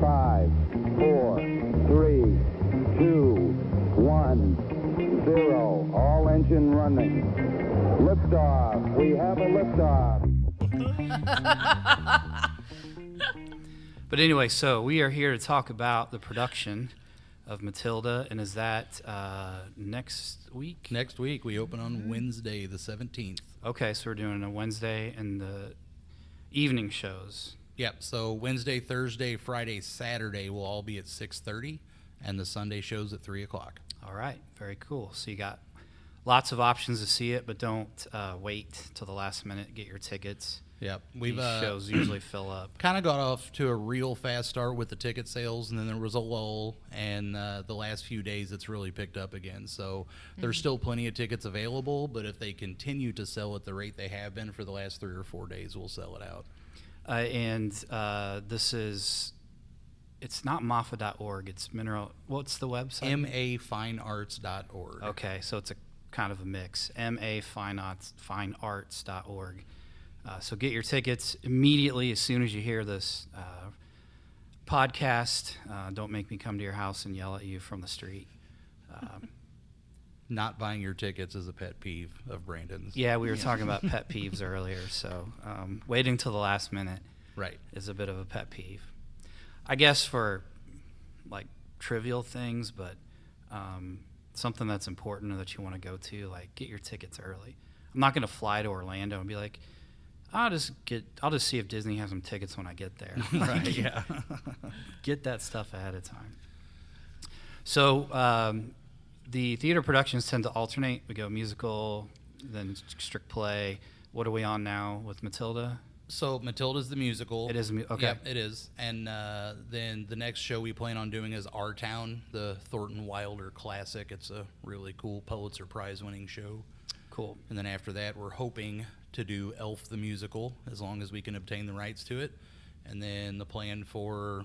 5, 4, 3, 2, 1, 0. All engine running. Liftoff. We have a liftoff. But anyway, so we are here to talk about the production of Matilda, and is that next week? Next week. We open on Wednesday, the 17th. Okay, so we're doing a Wednesday and the evening shows. Yep, so Wednesday, Thursday, Friday, Saturday will all be at 6:30, and the Sunday shows at 3 o'clock. All right, very cool. So you got lots of options to see it, but don't wait till the last minute. Get your tickets. Yep, These shows usually fill up. Kind of got off to a real fast start with the ticket sales, and then there was a lull, and the last few days it's really picked up again. So there's still plenty of tickets available, but if they continue to sell at the rate they have been for the last 3 or 4 days, we'll sell it out. This is, it's not MAFA.org, it's Mineral, what's the website? mafinearts.org. Okay, so it's a kind of a mix, mafinearts.org. So get your tickets immediately as soon as you hear this podcast. Don't make me come to your house and yell at you from the street. Not buying your tickets is a pet peeve of Brandon's. Yeah, we were talking about pet peeves earlier, so waiting till the last minute is a bit of a pet peeve. I guess for like trivial things, but something that's important or that you want to go to, like get your tickets early. I'm not going to fly to Orlando and be like, I'll just see if Disney has some tickets when I get there. Right, yeah. Get that stuff ahead of time. So the theater productions tend to alternate. We go musical, then strict play. What are we on now with Matilda? So Matilda's the musical. It is okay. Yep, it is. And then the next show we plan on doing is Our Town, the Thornton Wilder classic. It's a really cool Pulitzer Prize winning show. Cool. And then after that, we're hoping to do Elf the musical, as long as we can obtain the rights to it. And then the plan for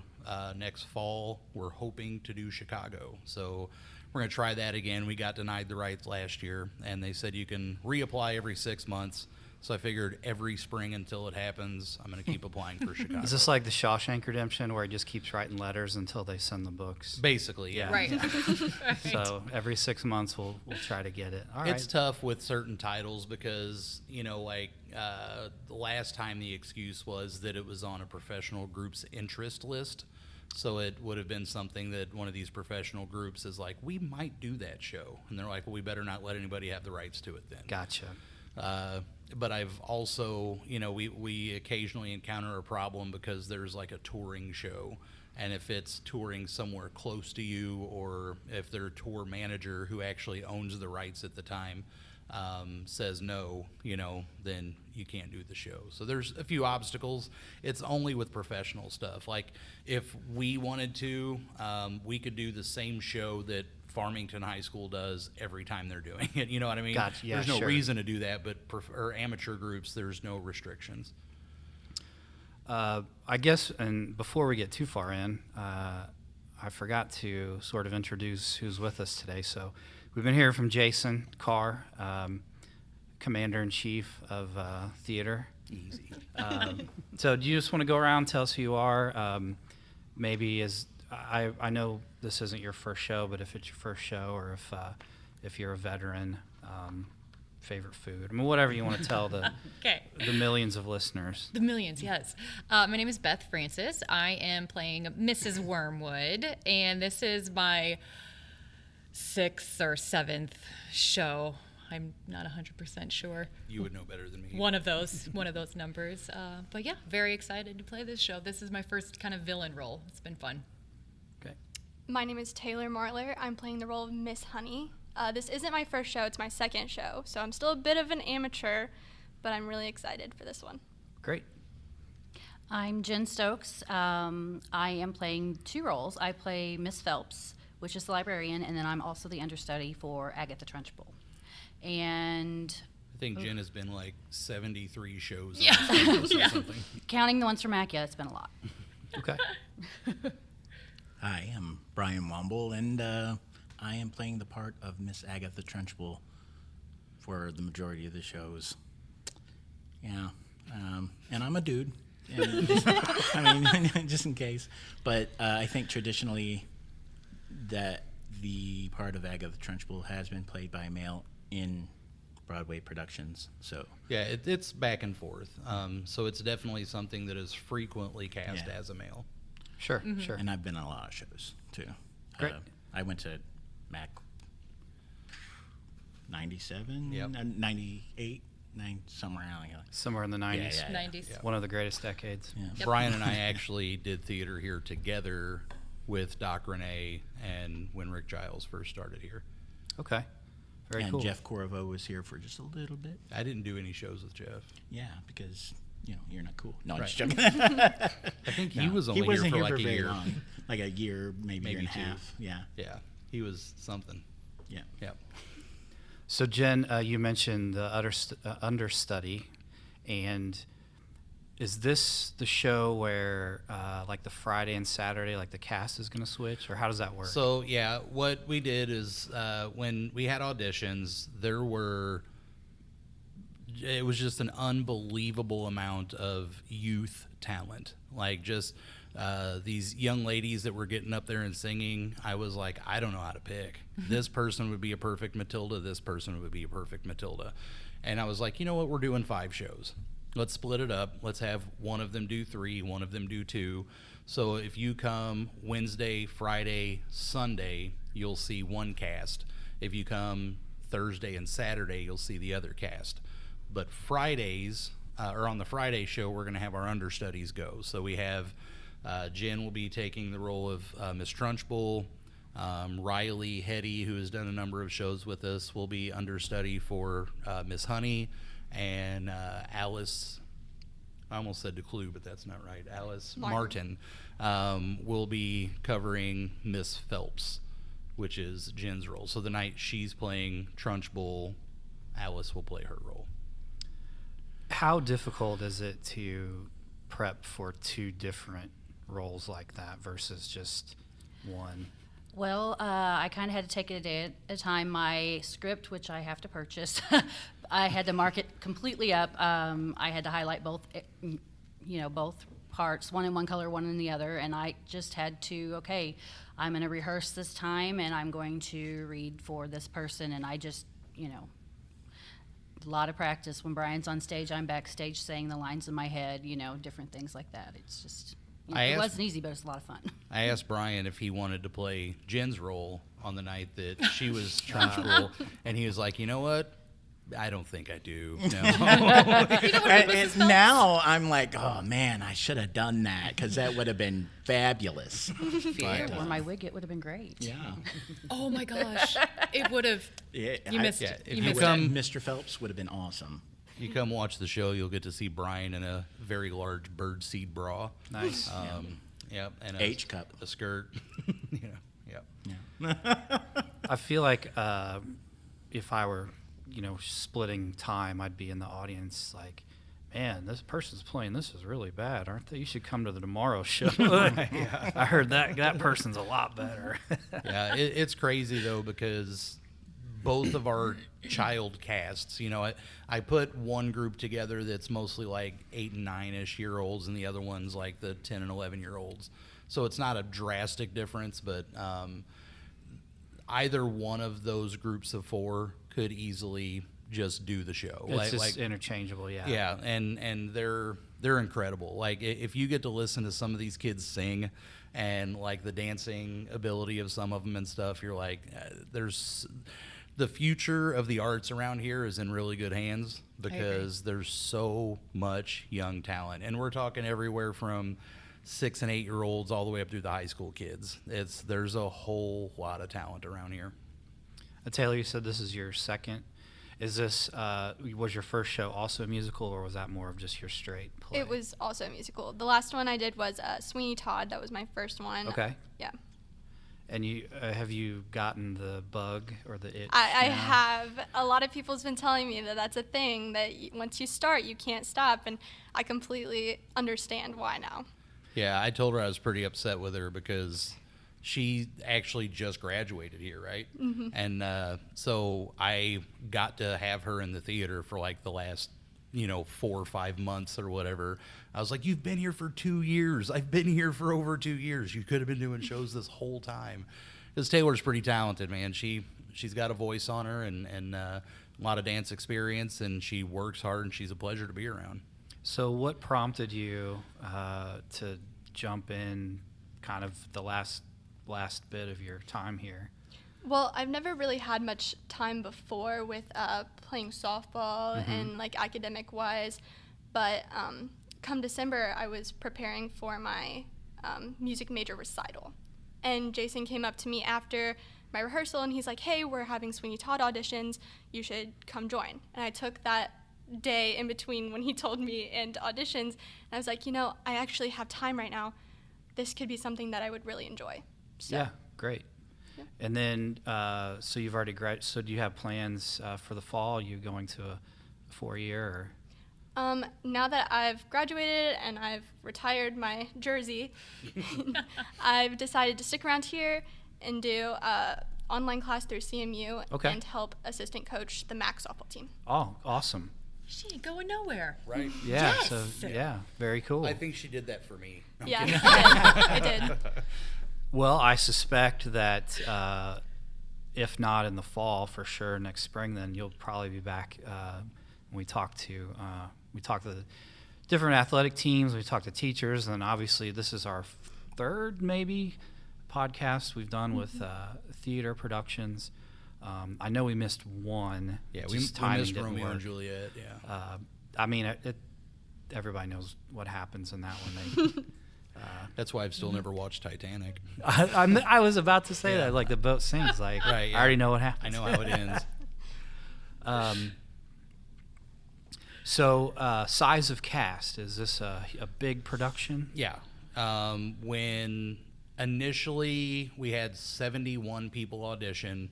next fall, we're hoping to do Chicago. So we're going to try that again. We got denied the rights last year, and they said you can reapply every 6 months. So I figured every spring until it happens, I'm going to keep applying for Chicago. Is this like the Shawshank Redemption, where he just keeps writing letters until they send the books? Basically, yeah. Right. So every 6 months we'll try to get it. All right. It's tough with certain titles because, the last time the excuse was that it was on a professional group's interest list. So it would have been something that one of these professional groups is like, we might do that show. And they're like, well, we better not let anybody have the rights to it then. Gotcha. But I've also, we occasionally encounter a problem because there's like a touring show. And if it's touring somewhere close to you, or if their tour manager, who actually owns the rights at the time, says no, then you can't do the show. So there's a few obstacles. It's only with professional stuff. Like if we wanted to, we could do the same show that Farmington High School does every time they're doing it. You know what I mean? Gotcha. Yeah, there's no sure. reason to do that, but or amateur groups, there's no restrictions. I guess, and before we get too far in, I forgot to sort of introduce who's with us today. So we've been hearing from Jason Carr, Commander-in-Chief of Theater. Easy. So do you just want to go around and tell us who you are? Maybe I know this isn't your first show, but if it's your first show, or if you're a veteran, favorite food, whatever you want to tell the millions of listeners. The millions, yes. My name is Beth Francis. I am playing Mrs. Wormwood, and this is my 6th or 7th show. I'm not 100% sure. You would know better than me. One of those numbers. But yeah, very excited to play this show. This is my first kind of villain role. It's been fun. Okay. My name is Taylor Martler. I'm playing the role of Miss Honey. This isn't my first show, it's my second show, so I'm still a bit of an amateur, but I'm really excited for this one. Great. I'm Jen Stokes. I am playing 2 roles. I play Miss Phelps, which is the librarian, and then I'm also the understudy for Agatha Trunchbull. And I think Jen has been like 73 shows. Yeah. Or something. counting the ones from Mac, it's been a lot. Okay. Hi, I'm Brian Womble, and I am playing the part of Miss Agatha Trunchbull for the majority of the shows. Yeah, and I'm a dude. And just, I mean, just in case. But I think traditionally that the part of Agatha Trunchbull has been played by a male in Broadway productions. So yeah, it's back and forth. So it's definitely something that is frequently cast as a male. Sure, sure. And I've been on a lot of shows too. Great. I went to MAC 97, Yep. 98, somewhere around there. Somewhere in the 90s. Yeah. 90s. Yeah. One of the greatest decades. Yeah. Yep. Brian and I actually did theater here together with Doc Renee and when Rick Giles first started here. Okay. Very And cool. Jeff Corvo was here for just a little bit. I didn't do any shows with Jeff. Yeah, because you're not cool. No, I'm Right. just joking. I think he was only wasn't here for like a very year. long. Like a year, maybe year and a two. half. Yeah, Yeah, he was something. yeah. Yeah. So, Jen, you mentioned the understudy, and is this the show where, like the Friday and Saturday, like the cast is going to switch, or how does that work? So yeah, what we did is when we had auditions, it was just an unbelievable amount of youth talent. Like just these young ladies that were getting up there and singing. I was like, I don't know how to pick. This person would be a perfect Matilda. This person would be a perfect Matilda. And I was like, you know what? We're doing 5 shows. Let's split it up. Let's have one of them do 3, one of them do 2. So if you come Wednesday, Friday, Sunday, you'll see one cast. If you come Thursday and Saturday, you'll see the other cast. But Fridays, or on the Friday show, we're going to have our understudies go. So we have Jen will be taking the role of Miss Trunchbull. Riley Hetty, who has done a number of shows with us, will be understudy for Miss Honey. And Alice, I almost said DeClue, but that's not right. Alice Martin will be covering Miss Phelps, which is Jen's role. So the night she's playing Trunchbull, Alice will play her role. How difficult is it to prep for 2 different roles like that versus just one? Well, I kind of had to take it a day at a time. My script, which I have to purchase, I had to mark it completely up. I had to highlight both, both parts, one in one color, one in the other, and I just had to, okay, I'm going to rehearse this time, and I'm going to read for this person, and I just, a lot of practice. When Brian's on stage, I'm backstage saying the lines in my head, different things like that. It's just... it wasn't easy, but it's a lot of fun. I asked Brian if he wanted to play Jen's role on the night that she was Trunchbull, and he was like, you know what? I don't think I do. No. And now I'm like, oh man, I should have done that because that would have been fabulous. But, or my wig, it would have been great. Yeah. Oh my gosh, it would have. Yeah, You missed yeah, it. if You you missed come- it. Mr. Phelps would have been awesome. You come watch the show, you'll get to see Brian in a very large birdseed bra. Nice. Yep, and H cup. a skirt. Yep. I feel like if I were, splitting time, I'd be in the audience like, man, this person's playing this is really bad, aren't they? You should come to the Tomorrow Show. I heard that person's a lot better. Yeah, it's crazy though because both of our child casts, I put one group together that's mostly like 8 and 9-ish year olds, and the other one's like the 10 and 11 year olds. So it's not a drastic difference, but either one of those groups of 4 could easily just do the show. It's just interchangeable, yeah. Yeah, and they're incredible. Like if you get to listen to some of these kids sing, and like the dancing ability of some of them and stuff, you're like, there's the future of the arts around here is in really good hands because there's so much young talent, and we're talking everywhere from 6 and 8 year olds all the way up through the high school kids. There's a whole lot of talent around here. Taylor, you said this is your second. Is this was your first show also a musical, or was that more of just your straight play? It was also a musical. The last one I did was Sweeney Todd. That was my first one. Okay. Yeah. And you have you gotten the bug or the itch? I now? have. A lot of people's been telling me that that's a thing, that once you start, you can't stop, and I completely understand why now. Yeah, I told her I was pretty upset with her because she actually just graduated here, right? Mm-hmm. And so I got to have her in the theater for like the last 4 or 5 months or whatever. I was like, you've been here for 2 years. I've been here for over 2 years. You could have been doing shows this whole time. Because Taylor's pretty talented, man. She's got a voice on her and a lot of dance experience, and she works hard, and she's a pleasure to be around. So what prompted you to jump in kind of the last bit of your time here? Well, I've never really had much time before with playing softball and like academic wise, but come December I was preparing for my music major recital, and Jason came up to me after my rehearsal and he's like, hey, we're having Sweeney Todd auditions, you should come join. And I took that day in between when he told me and auditions, and I was like, I actually have time right now. This could be something that I would really enjoy. So. Yeah, great. Yeah. And then, so you've already graduated. So do you have plans for the fall? Are you going to a 4-year? Or? Now that I've graduated and I've retired my jersey, I've decided to stick around here and do online class through CMU and help assistant coach the MAC softball team. Oh, awesome. She ain't going nowhere. Right. Yeah. Yes. So yeah, very cool. I think she did that for me. Yeah, I did. Well, I suspect that if not in the fall, for sure next spring, then you'll probably be back when we talk to the different athletic teams, we talk to teachers, and obviously this is our third maybe podcast we've done with theater productions. I know we missed one. Yeah, we missed Romeo and Juliet. Yeah. I mean, everybody knows what happens in that one. That's why I've still never watched Titanic. I was about to say that, like the boat sinks. Like, right, yeah. I already know what happens. I know how it ends. So, size of cast, is this a big production? Yeah. When initially we had 71 people audition,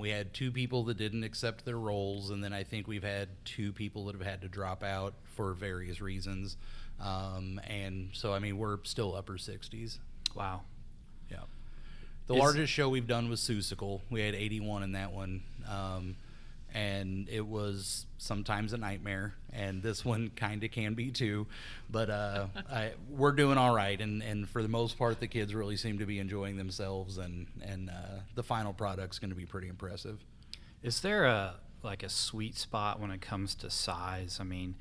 we had 2 people that didn't accept their roles, and then I think we've had 2 people that have had to drop out for various reasons. And so, I mean, we're still upper 60s. Wow. Yeah. The largest show we've done was Seussical. We had 81 in that one. And it was sometimes a nightmare, and this one kind of can be too, but we're doing all right, and for the most part the kids really seem to be enjoying themselves, and the final product's going to be pretty impressive. Is there a sweet spot when it comes to size? I mean,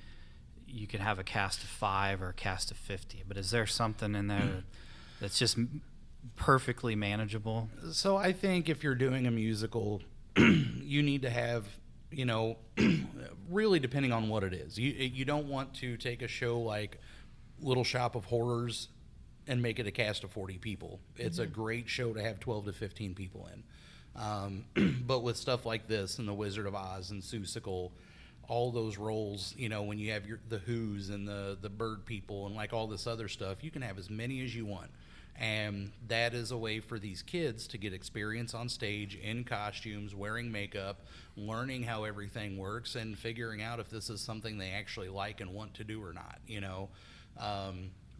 you could have a cast of 5 or a cast of 50, but is there something in there that's just perfectly manageable? So I think if you're doing a musical, you need to have, really depending on what it is. You don't want to take a show like Little Shop of Horrors and make it a cast of 40 people. It's a great show to have 12 to 15 people in. But with stuff like this and The Wizard of Oz and Seussical, all those roles, when you have the Who's and the Bird People and like all this other stuff, you can have as many as you want. And that is a way for these kids to get experience on stage, in costumes, wearing makeup, learning how everything works, and figuring out if this is something they actually like and want to do or not,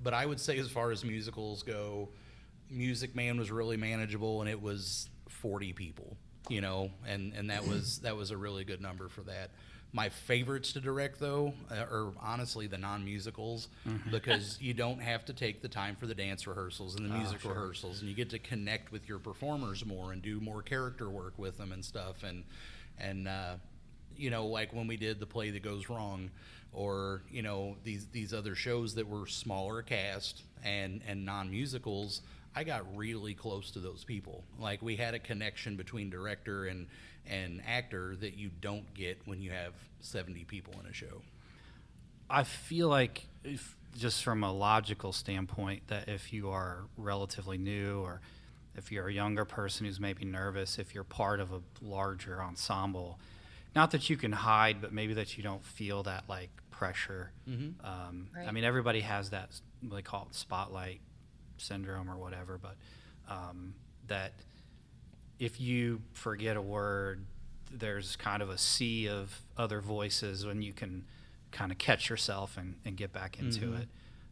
But I would say as far as musicals go, Music Man was really manageable, and it was 40 people, and that was a really good number for that. My favorites to direct, though, are honestly the non-musicals, because you don't have to take the time for the dance rehearsals and the music rehearsals, and you get to connect with your performers more and do more character work with them and stuff. And like when we did The Play That Goes Wrong, or these other shows that were smaller cast and non-musicals, I got really close to those people. Like, we had a connection between director and actor that you don't get when you have 70 people in a show. I feel like, just from a logical standpoint, that if you are relatively new, or if you're a younger person who's maybe nervous, if you're part of a larger ensemble, not that you can hide, but maybe that you don't feel that like pressure. Right. I mean, everybody has that, they call it spotlight syndrome or whatever, but that if you forget a word, there's kind of a sea of other voices when you can kind of catch yourself and get back into it.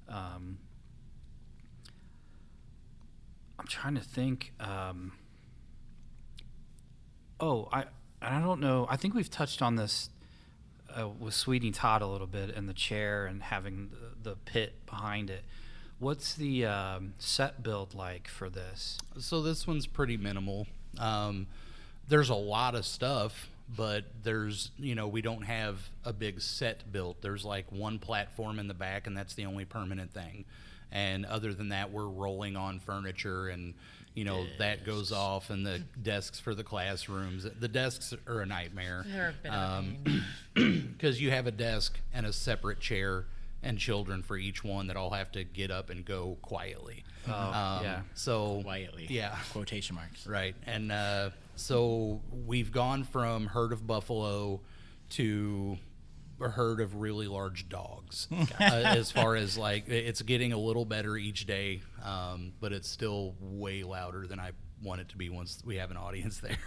I'm trying to think. I don't know. I think we've touched on this with Sweeney Todd a little bit in the chair and having the pit behind it. What's the set build like for this? So this one's pretty minimal. There's a lot of stuff, but we don't have a big set built. There's like one platform in the back, and that's the only permanent thing. And other than that, we're rolling on furniture, and that goes off, and the desks for the classrooms. The desks are a nightmare. They're a bit of a pain. Because you have a desk and a separate chair and children for each one that all have to get up and go quietly. Yeah. So Quietly. Yeah. Quotation marks. Right. And so we've gone from herd of buffalo to a herd of really large dogs. As far as like, it's getting a little better each day, but it's still way louder than I want it to be once we have an audience there.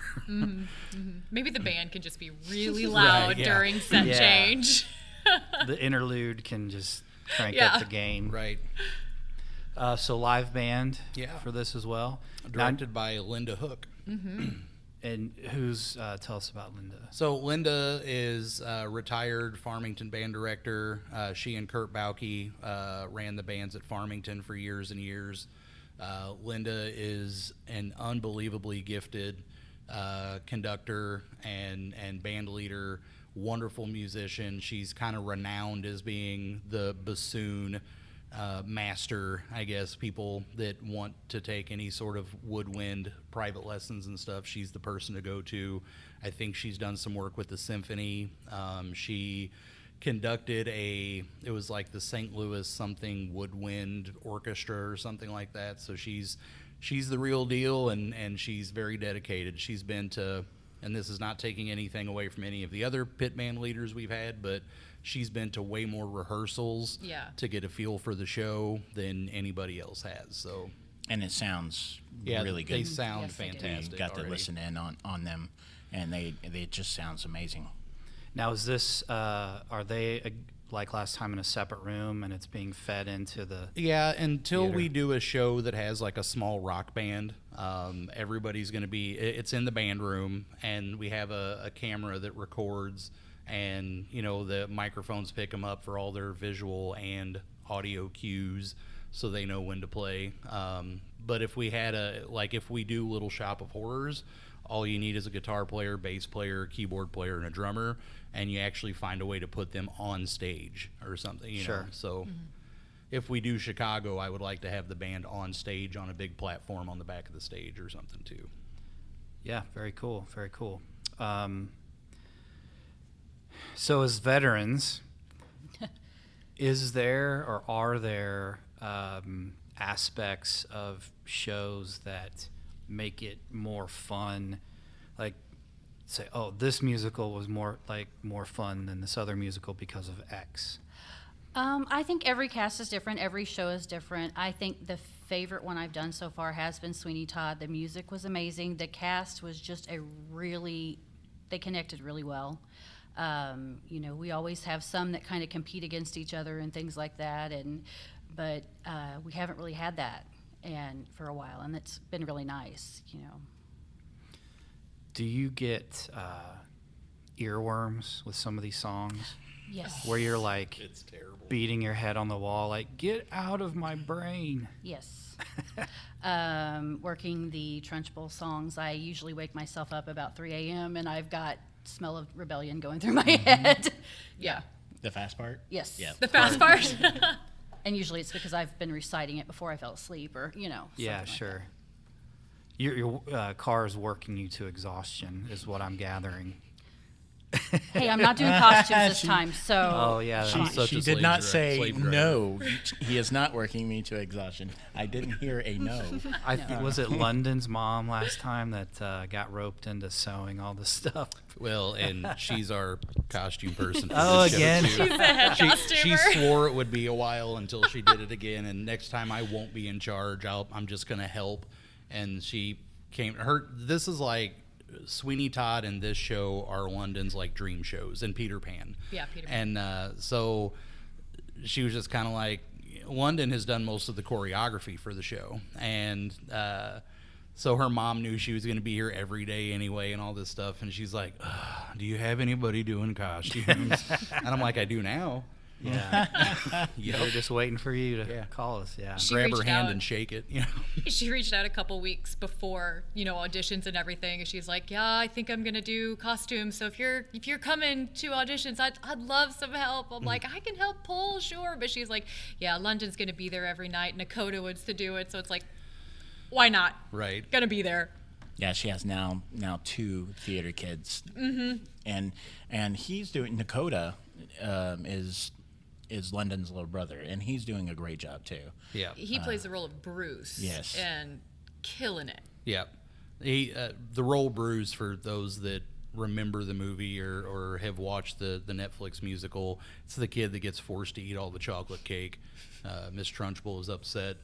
Maybe the band can just be really loud Right, yeah. during set Yeah. change. The interlude can just crank Yeah. up the gain. Right. So live band Yeah. for this as well. Directed by Linda Hook. And who's tell us about Linda? So Linda is a retired Farmington band director. She and Kurt Bauke ran the bands at Farmington for years and years. Linda is an unbelievably gifted conductor and band leader, wonderful musician. She's kind of renowned as being the bassoon master, I guess. People that want to take any sort of woodwind private lessons and stuff, she's the person to go to. I think she's done some work with the symphony. She conducted it was like the St. Louis something woodwind orchestra or something like that. So she's the real deal, and she's very dedicated. She's been to, and this is not taking anything away from any of the other pit band leaders we've had, but she's been to way more rehearsals to get a feel for the show than anybody else has. So, And it sounds yeah, really good. they sound Yes, they do. fantastic. We got to already. listen in on them, and they it just sounds amazing. Now, is this, are they like last time in a separate room and it's being fed into the. Yeah, until theater? we do a show that has like a small rock band, everybody's going to be, it's in the band room, and we have a camera that records, and, the microphones pick them up for all their visual and audio cues so they know when to play. But if we had if we do Little Shop of Horrors, all you need is a guitar player, bass player, keyboard player, and a drummer, and you actually find a way to put them on stage or something, Sure. know. So if we do Chicago, I would like to have the band on stage on a big platform on the back of the stage or something too. Yeah, very cool, very cool. So as veterans, is there or are there aspects of shows that make it more fun? Like, say, oh, this musical was more fun than this other musical because of X. I think every cast is different. Every show is different. I think the favorite one I've done so far has been Sweeney Todd. The music was amazing. The cast was just they connected really well. We always have some that kind of compete against each other and things like that, but we haven't really had that for a while, and it's been really nice. Do you get earworms with some of these songs? Yes. Where you're like It's terrible. beating your head on the wall, like, get out of my brain. Yes. Working the Trunchbull songs, I usually wake myself up about 3 a.m. and I've got Smell of Rebellion going through my head. Yeah. The fast part? Yes. Yeah. The fast part. And usually it's because I've been reciting it before I fell asleep or, Yeah, something like sure. Your car is working you to exhaustion, is what I'm gathering. that. Hey, I'm not doing costumes this time, so. Oh, yeah. She- that's- such She a did slave not dri- say slave driver. no. He is not working me to exhaustion. I didn't hear a no. was it London's mom last time that got roped into sewing all this stuff? Well, and she's our costume person. For Oh, this show, again? too. She's the head She costumer. swore it would be a while until she did it again, and next time I won't be in charge. I'm just going to help. And she came. This is like Sweeney Todd and this show are London's like dream shows, and Peter Pan. Yeah, Peter Pan. And so she was just kind of like, London has done most of the choreography for the show, and So her mom knew she was going to be here every day anyway and all this stuff. And she's like, do you have anybody doing costumes? And I'm like, I do now. Yeah. They're just waiting for you to call us. Yeah. She Grab her reached hand out. and shake it. She reached out a couple weeks before, auditions and everything, and she's like, "Yeah, I think I'm gonna do costumes. So if you're coming to auditions, I'd love some help." I'm like, "I can help pull, sure." But she's like, "Yeah, London's gonna be there every night. Nakota wants to do it, so it's like, why not? Right. Gonna be there." Yeah, she has now 2 theater kids. Mm-hmm. And he's doing Nakota is London's little brother, and he's doing a great job too. Yeah. He plays the role of Bruce. Yes. And killing it. Yeah. The role Bruce, for those that remember the movie or have watched the Netflix musical, it's the kid that gets forced to eat all the chocolate cake. Miss Trunchbull is upset,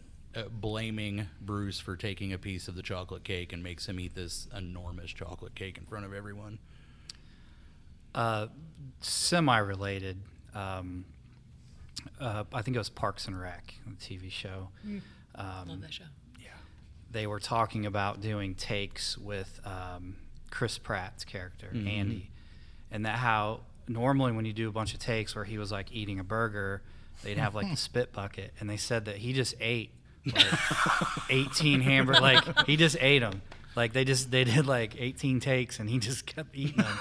blaming Bruce for taking a piece of the chocolate cake, and makes him eat this enormous chocolate cake in front of everyone. Semi-related. I think it was Parks and Rec, the TV show. Love that show. Yeah. They were talking about doing takes with Chris Pratt's character, Andy, and that how normally when you do a bunch of takes where he was like eating a burger, they'd have like a spit bucket, and they said that he just ate like 18 hamburgers. Like he just ate them. Like they did like 18 takes, and he just kept eating them.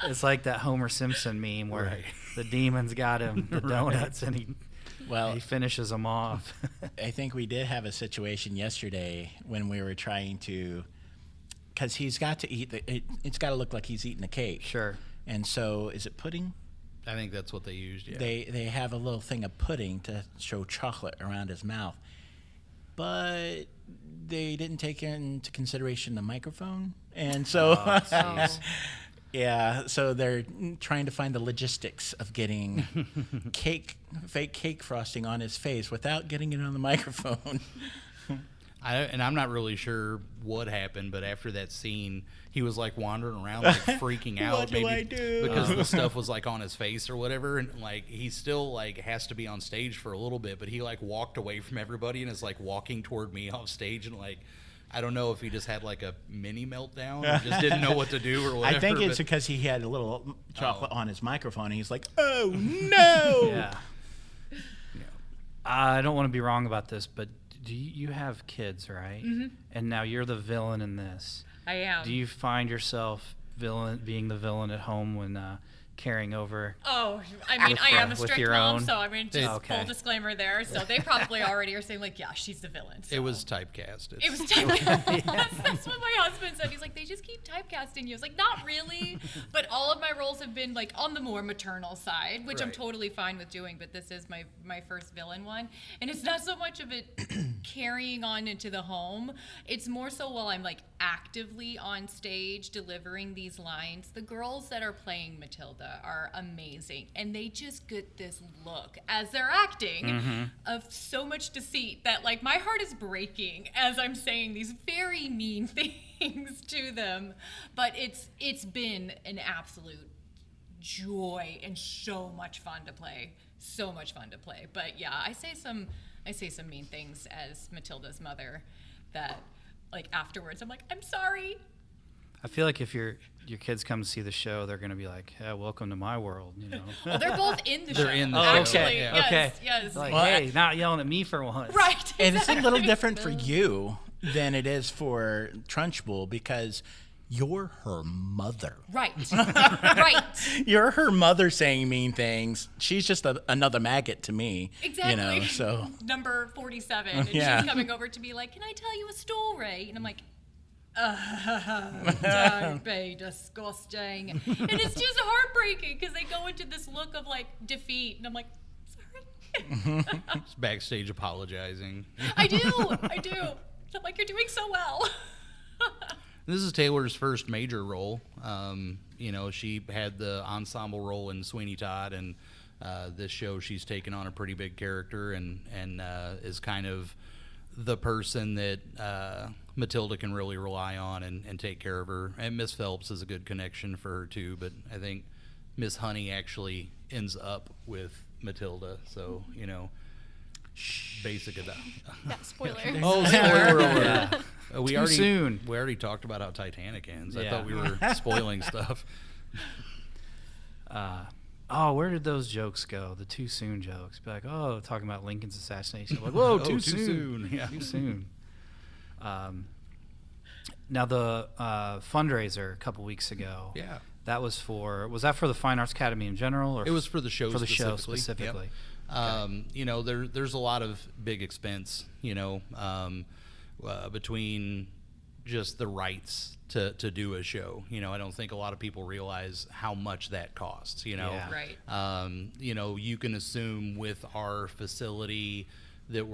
It's like that Homer Simpson meme where the demons got him the donuts, and he finishes them off. I think we did have a situation yesterday when we were trying to, because he's got to eat it's got to look like he's eating a cake. Sure. And so, is it pudding? I think that's what they used. Yeah. They have a little thing of pudding to show chocolate around his mouth, but they didn't take into consideration the microphone, and so so they're trying to find the logistics of getting fake cake frosting on his face without getting it on the microphone. I'm not really sure what happened, but after that scene, he was like wandering around, like freaking out. What do I do? Because the stuff was like on his face or whatever, and like he still like has to be on stage for a little bit. But he like walked away from everybody and is like walking toward me off stage, and like I don't know if he just had like a mini meltdown or just didn't know what to do or whatever. I think it's because he had a little chocolate on his microphone, and he's like, "Oh no!" Yeah. I don't want to be wrong about this, but do you have kids, right? Mm-hmm. And now you're the villain in this. I am. Do you find yourself being the villain at home when carrying over? Oh, I mean, I am a with strict your mom, own? so I mean, just Okay. full disclaimer there. So they probably already are saying like, yeah, she's the villain. So. It was typecast. It was typecast. That's what my husband said. He's like, they just keep typecasting you. I was like, not really, but all of my roles have been like on the more maternal side, which I'm Right. totally fine with doing. But this is my first villain one, and it's not so much of it carrying on into the home. It's more so while I'm like actively on stage delivering these lines. The girls that are playing Matilda are amazing, and they just get this look as they're acting of so much deceit that like my heart is breaking as I'm saying these very mean things to them. But it's been an absolute joy and so much fun to play. But yeah, I say some mean things as Matilda's mother that like afterwards I'm like, I'm sorry. I feel like if your kids come to see the show, they're going to be like, "Yeah, welcome to my world," you know. Well, they're both in the show. They're in the Oh, show. Actually, okay. yes, Okay. yes. Like, Well, hey, not yelling at me for once. Right. And it's a little exactly. different for you than it is for Trunchbull because you're her mother. Right. Right. You're her mother saying mean things. She's just another maggot to me. Exactly. You know, so. Number 47. And Yeah. she's coming over to be like, can I tell you a story? And I'm like, don't be disgusting. And it's just heartbreaking because they go into this look of like defeat. And I'm like, sorry. It's backstage apologizing. I do. I'm like, you're doing so well. This is Taylor's first major role. She had the ensemble role in Sweeney Todd, and this show she's taken on a pretty big character and is kind of the person that Matilda can really rely on and take care of her. And Miss Phelps is a good connection for her too, but I think Miss Honey actually ends up with Matilda, so basic of that. Yeah, spoiler. Oh, spoiler alert. Yeah. Too soon. We already talked about how Titanic ends. I Yeah. thought we were spoiling stuff. Where did those jokes go? The too soon jokes. Be like, talking about Lincoln's assassination. Like, whoa, too soon. Yeah. Too soon. Now the fundraiser a couple weeks ago. Yeah. That was that for the Fine Arts Academy in general, or It was for the show for the show specifically. specifically? Yep. There's a lot of big expense, between just the rights to do a show. I don't think a lot of people realize how much that costs, Yeah. Right. You can assume with our facility that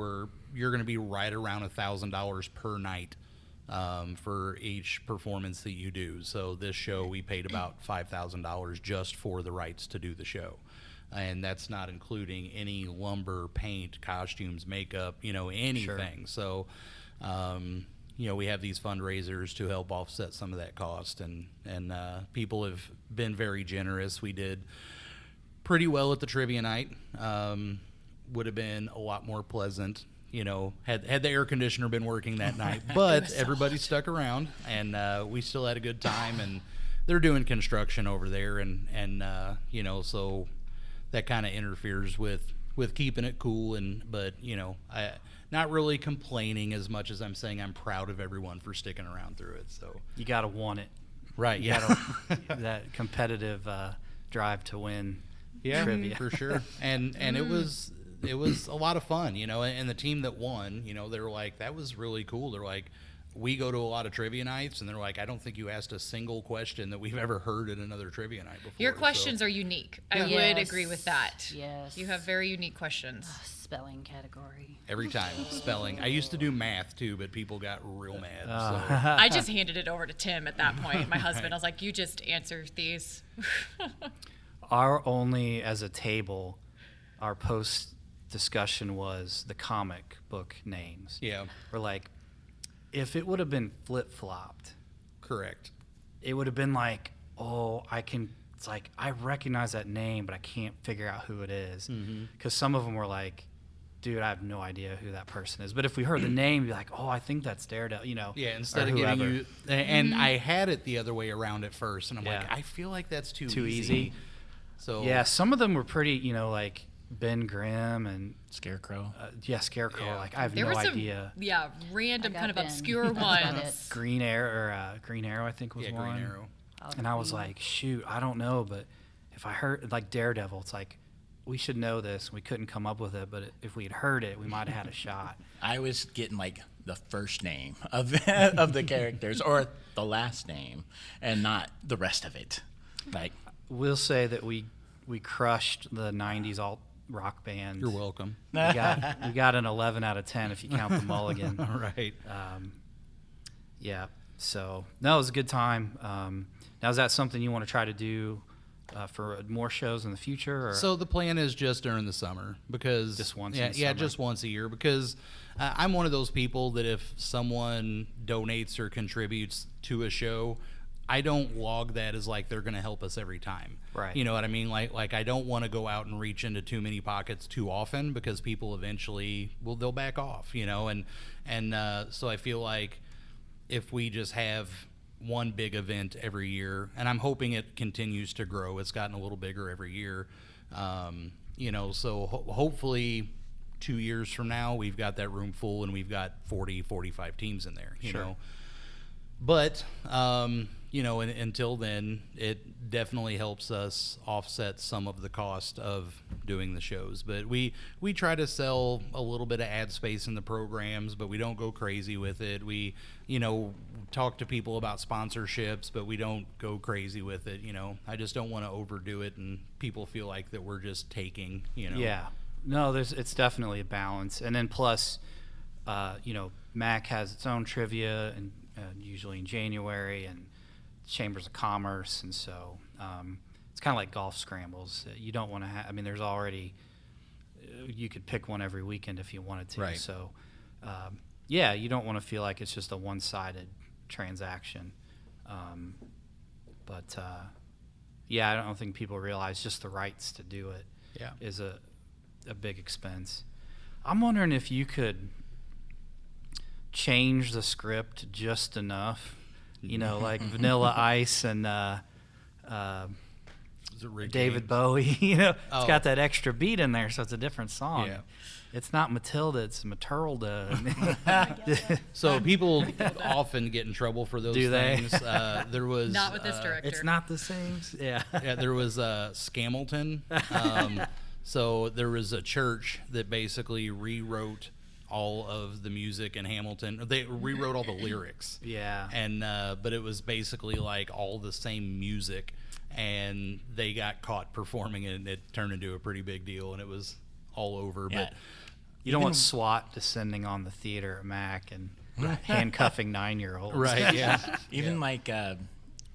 you're going to be right around $1,000 per night for each performance that you do. So this show, we paid about $5,000 just for the rights to do the show. And that's not including any lumber, paint, costumes, makeup, anything. Sure. So, we have these fundraisers to help offset some of that cost, and people have been very generous. We did pretty well at the trivia night. Would have been a lot more pleasant, had the air conditioner been working that night. But everybody stuck around, and we still had a good time. And they're doing construction over there, and so that kind of interferes with keeping it cool. But I not really complaining as much as I'm saying I'm proud of everyone for sticking around through it. So You gotta want it. right, You yeah, gotta, that competitive drive to win. yeah, trivia. for sure. And it was a lot of fun, And the team that won, they were like, that was really cool. They're like, we go to a lot of trivia nights, and they're like, I don't think you asked a single question that we've ever heard at another trivia night before. Your questions are unique. I would Yes. agree with that. Yes. You have very unique questions. Spelling category. Every time spelling. I used to do math too, but people got real mad. I just handed it over to Tim at that point. My husband, I was like, you just answer these. As a table, our post discussion was the comic book names. Yeah, We're like, if it would have been flip-flopped, correct. it would have been like, it's like, I recognize that name, but I can't figure out who it is. Because some of them were like, dude, I have no idea who that person is. But if we heard the name, be like, I think that's Daredevil, Yeah, instead or of giving whoever. you, and I had it the other way around at first, and I'm Yeah. like, I feel like that's too easy. So Yeah, some of them were pretty, like Ben Grimm and Scarecrow. Scarecrow. Yeah. Like I have There no were some, idea. random I got kind of Ben. obscure That's about ones. it. Green Arrow, I think was yeah, one. Green Arrow. And I was like, shoot, I don't know, but if I heard like Daredevil, it's like we should know this. We couldn't come up with it, but if we had heard it, we might have had a shot. I was getting like the first name of the characters or the last name, and not the rest of it. Like, We'll say that we crushed the '90s alt rock band. You're welcome. We got an 11 out of 10 if you count the mulligan. All right. Yeah. So no, it was a good time. Now, is that something you want to try to do for more shows in the future? Or? So the plan is just during the summer, because Just once yeah, in the yeah, summer. just once a year, because I'm one of those people that if someone donates or contributes to a show, I don't log that as like they're going to help us every time. Right. You know what I mean? Like I don't want to go out and reach into too many pockets too often, because people eventually they'll back off, and so I feel like if we just have one big event every year, and I'm hoping it continues to grow. It's gotten a little bigger every year. So hopefully 2 years from now, we've got that room full and we've got 40, 45 teams in there, you know. But, until then, it definitely helps us offset some of the cost of doing the shows. But we try to sell a little bit of ad space in the programs, but we don't go crazy with it. We, talk to people about sponsorships, but we don't go crazy with it. I just don't want to overdo it and people feel like that we're just taking, Yeah. No, it's definitely a balance. And then plus, MAC has its own trivia, and usually in January, and Chambers of Commerce, and so it's kind of like golf scrambles. You don't want to have. I mean, there's already. You could pick one every weekend if you wanted to. Right. So, you don't want to feel like it's just a one-sided transaction. But I don't think people realize just the rights to do it is a big expense. I'm wondering if you could change the script just enough, like Vanilla Ice and David Bowie. It's got that extra beat in there, so it's a different song. Yeah. It's not Matilda, it's Matilda. So people often get in trouble for those Do they? things. There was Not with this director. It's not the same. Yeah. Yeah, there was Scamilton. So there was a church that basically rewrote all of the music in Hamilton. They rewrote all the lyrics. Yeah. And but it was basically like all the same music, and they got caught performing it, and it turned into a pretty big deal, and it was all over. Yeah. But You don't want SWAT descending on the theater at Mac and handcuffing 9-year-olds. right, yeah. Even like Weird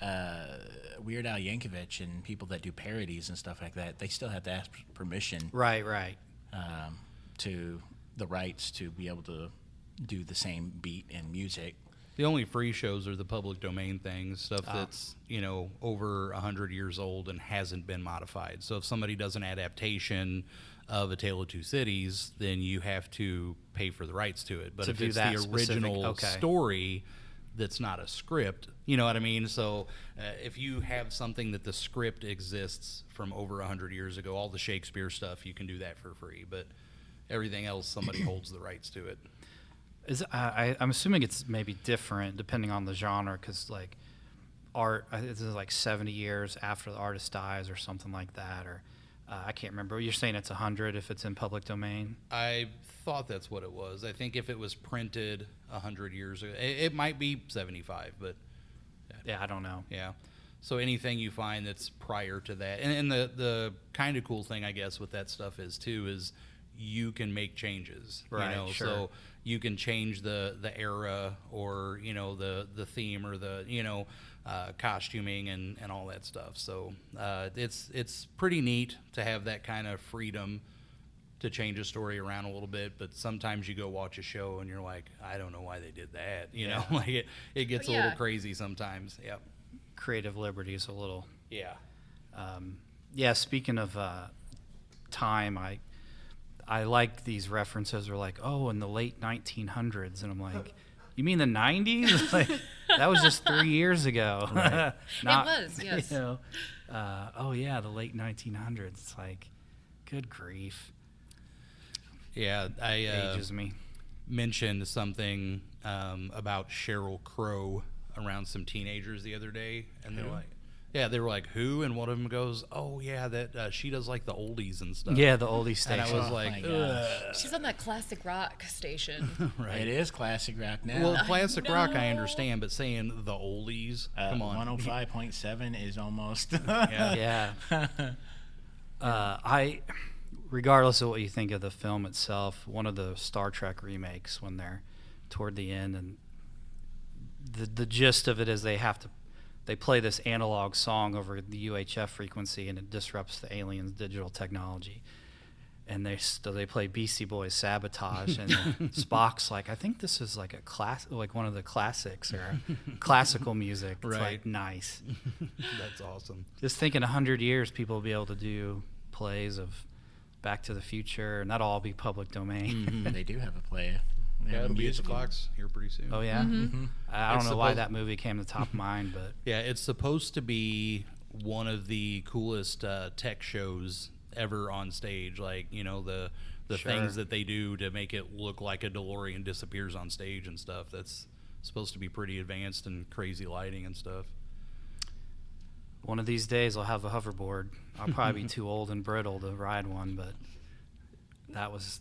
Al Yankovic and people that do parodies and stuff like that, they still have to ask permission Right. to the rights to be able to do the same beat and music. The only free shows are the public domain things, stuff that's, over 100 years old and hasn't been modified. So if somebody does an adaptation of A Tale of Two Cities, then you have to pay for the rights to it. But To if do it's that the specific- original okay. story that's not a script, you know what I mean? So if you have something that the script exists from over 100 years ago, all the Shakespeare stuff, you can do that for free. But everything else, somebody holds the rights to it. I'm assuming it's maybe different depending on the genre, because like art, this is like 70 years after the artist dies or something like that, or I can't remember. You're saying it's 100 if it's in public domain? I thought that's what it was. I think if it was printed 100 years ago, it might be 75, but Yeah, I don't know. yeah. So anything you find that's prior to that, and the kind of cool thing I guess with that stuff is too is you can make changes. Right, sure. So you can change the era or the theme or the costuming and all that stuff. So it's pretty neat to have that kind of freedom to change a story around a little bit. But sometimes you go watch a show and you're like, I don't know why they did that. Like it gets a little crazy sometimes. Yep. Creative liberty is a little. Yeah. Yeah, speaking of time, I like these references. Are like, oh, in the late 1900s, and I'm like, you mean the 90s? Like, that was just 3 years ago. Right. Not, It was, yes. Oh yeah, the late 1900s. It's like, good grief, Yeah. I ages me. mentioned something about Sheryl Crow around some teenagers the other day, and they're like, yeah, they were like, who? And one of them goes, oh yeah, that she does like the oldies and stuff. Yeah, the oldie And station. I was Oh, like, my ugh. She's on that classic rock station. Right. It is classic rock now. Well, classic rock I know. understand, but saying the oldies, come on. 105.7 is almost. Yeah. Yeah. Regardless of what you think of the film itself, one of the Star Trek remakes, when they're toward the end, and the gist of it is they play this analog song over the UHF frequency, and it disrupts the aliens' digital technology. And they play Beastie Boys Sabotage, and Spock's like, I think this is like like one of the classics or classical music. It's Right. like, nice. That's awesome. Just think in 100 years, people will be able to do plays of Back to the Future, and that'll all be public domain. They do have a play. They Yeah, have a it'll be at the musical. Fox here pretty soon. Oh yeah, I don't It's know why supposed- that movie came to top of mind, but Yeah, it's supposed to be one of the coolest tech shows ever on stage. Like, the Sure. things that they do to make it look like a DeLorean disappears on stage and stuff. That's supposed to be pretty advanced and crazy lighting and stuff. one of these days I'll have a hoverboard. I'll probably be too old and brittle to ride one, but that was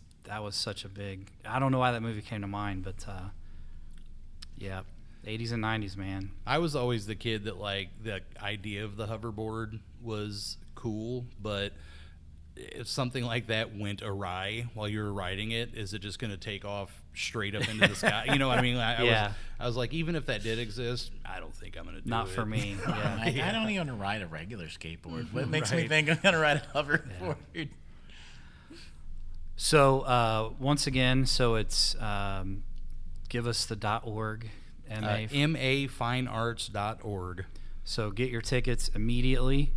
such a big. I don't know why that movie came to mind, but yeah, 80s and 90s, man. I was always the kid that, like, the idea of the hoverboard was cool, but if something like that went awry while you were riding it, is it just going to take off straight up into the sky? You know what I mean? I was like, even if that did exist, I don't think I'm going to do it. Not for me. Yeah. I don't even want to ride a regular skateboard. What makes me think I'm going to ride a hoverboard? So once again, it's give us the .org, mafinearts.org. So get your tickets immediately.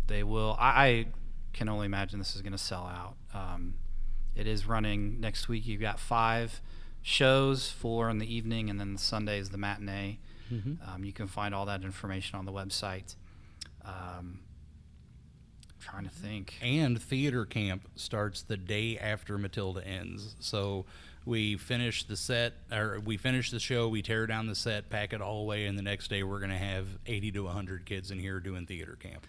They will. I can only imagine this is going to sell out. It is running next week. You've got 5 shows, 4 in the evening, and then the Sunday is the matinee. You can find all that information on the website. Trying to think. And theater camp starts the day after Matilda ends. So we finish the set, or we finish the show, we tear down the set, pack it all away, and the next day we're going to have 80 to 100 kids in here doing theater camp.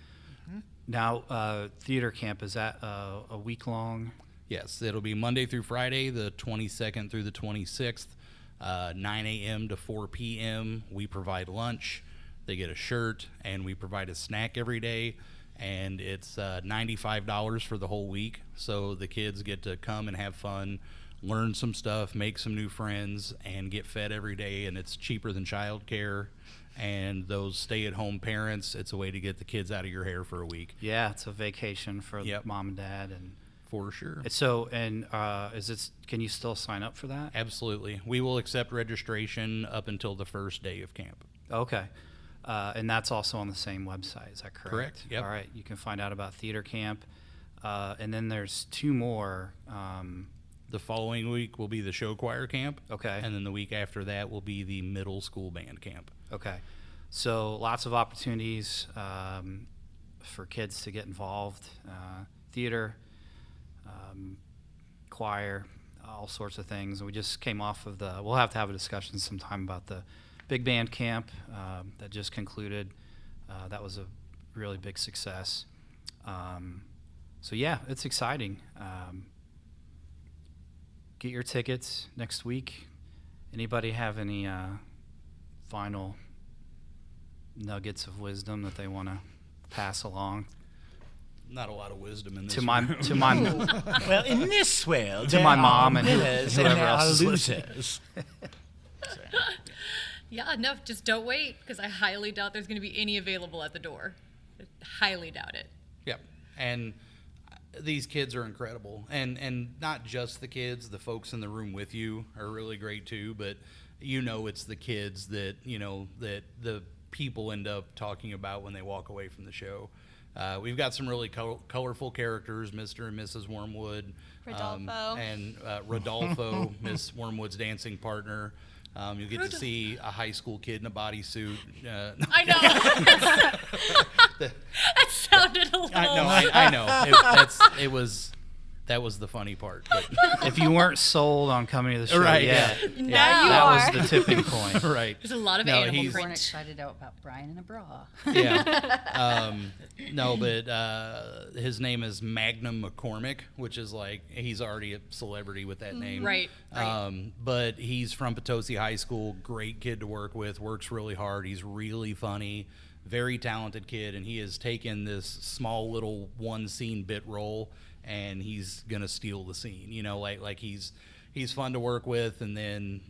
Now, theater camp, is that a week long? Yes, it'll be Monday through Friday, the 22nd through the 26th, 9 a.m. to 4 p.m. We provide lunch. They get a shirt, and we provide a snack every day. And it's $95 for the whole week. So the kids get to come and have fun, learn some stuff, make some new friends, and get fed every day. And it's cheaper than childcare. And those stay-at-home parents, it's a way to get the kids out of your hair for a week. Yeah, it's a vacation for mom and dad, and for sure. So, and can you still sign up for that? Absolutely. We will accept registration up until the first day of camp. Okay. And that's also on the same website, is that correct? Correct, yep. All right, you can find out about theater camp. And then there's 2 more. The following week will be the show choir camp. Okay. And then the week after that will be the middle school band camp. Okay. So lots of opportunities for kids to get involved. Theater, choir, all sorts of things. And we just came off of we'll have to have a discussion sometime about the big band camp that just concluded. That was a really big success. So yeah, it's exciting. Get your tickets next week. Anybody have any final nuggets of wisdom that they want to pass along? Not a lot of wisdom in this. To my Well, in this world, to my mom and winners and whoever there else are is listening. losers. Yeah, no, just don't wait, because I highly doubt there's going to be any available at the door. I highly doubt it. Yep. And these kids are incredible. And not just the kids, the folks in the room with you are really great too, but it's the kids that, that the people end up talking about when they walk away from the show. We've got some really colorful characters, Mr. and Mrs. Wormwood. Rodolfo. And Rodolfo, Miss Wormwood's dancing partner. You'll get to see a high school kid in a bodysuit. I know. That sounded a little... I know. That was the funny part. But If you weren't sold on coming to the show Right, yet, Now you that are. was the tipping point. right. There's a lot of No, animal he's- Born print. excited out about Brian in a bra. Yeah. No, but his name is Magnum McCormick, which is like, he's already a celebrity with that name. Right. But he's from Potosi High School, great kid to work with, works really hard. He's really funny, very talented kid, and he has taken this small little one scene bit role, and he's going to steal the scene. Like he's fun to work with. And then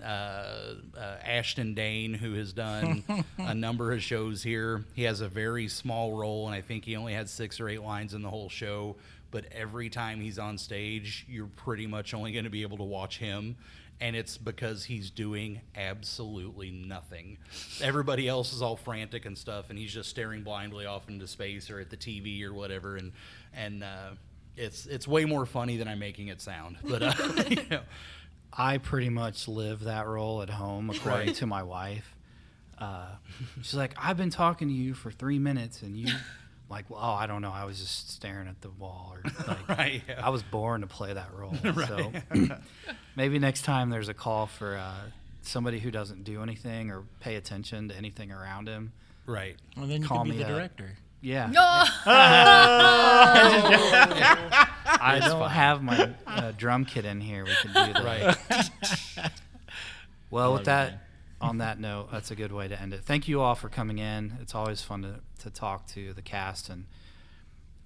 Ashton Dane, who has done a number of shows here, he has a very small role, and I think he only had 6 or 8 lines in the whole show. But every time he's on stage, you're pretty much only going to be able to watch him. And it's because he's doing absolutely nothing. Everybody else is all frantic and stuff, and he's just staring blindly off into space or at the TV or whatever. And it's way more funny than I'm making it sound. But I pretty much live that role at home, according to my wife. She's like, I've been talking to you for 3 minutes, and you, like, well, I don't know. I was just staring at the wall, or like, Right, yeah. I was born to play that role. Right. So maybe next time there's a call for somebody who doesn't do anything or pay attention to anything around him. right. Well, then you Call can be me the up. director. Yeah. No! I don't have my drum kit in here. We can do that. Right. Well, with that, on that note, that's a good way to end it. Thank you all for coming in. It's always fun to talk to the cast. And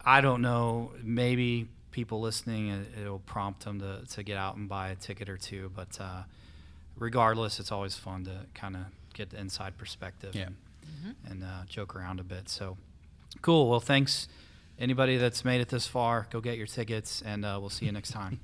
I don't know, maybe people listening, it'll prompt them to get out and buy a ticket or two. But regardless, it's always fun to kind of get the inside perspective and joke around a bit. So cool. Well, thanks. Anybody that's made it this far, go get your tickets, and we'll see you next time.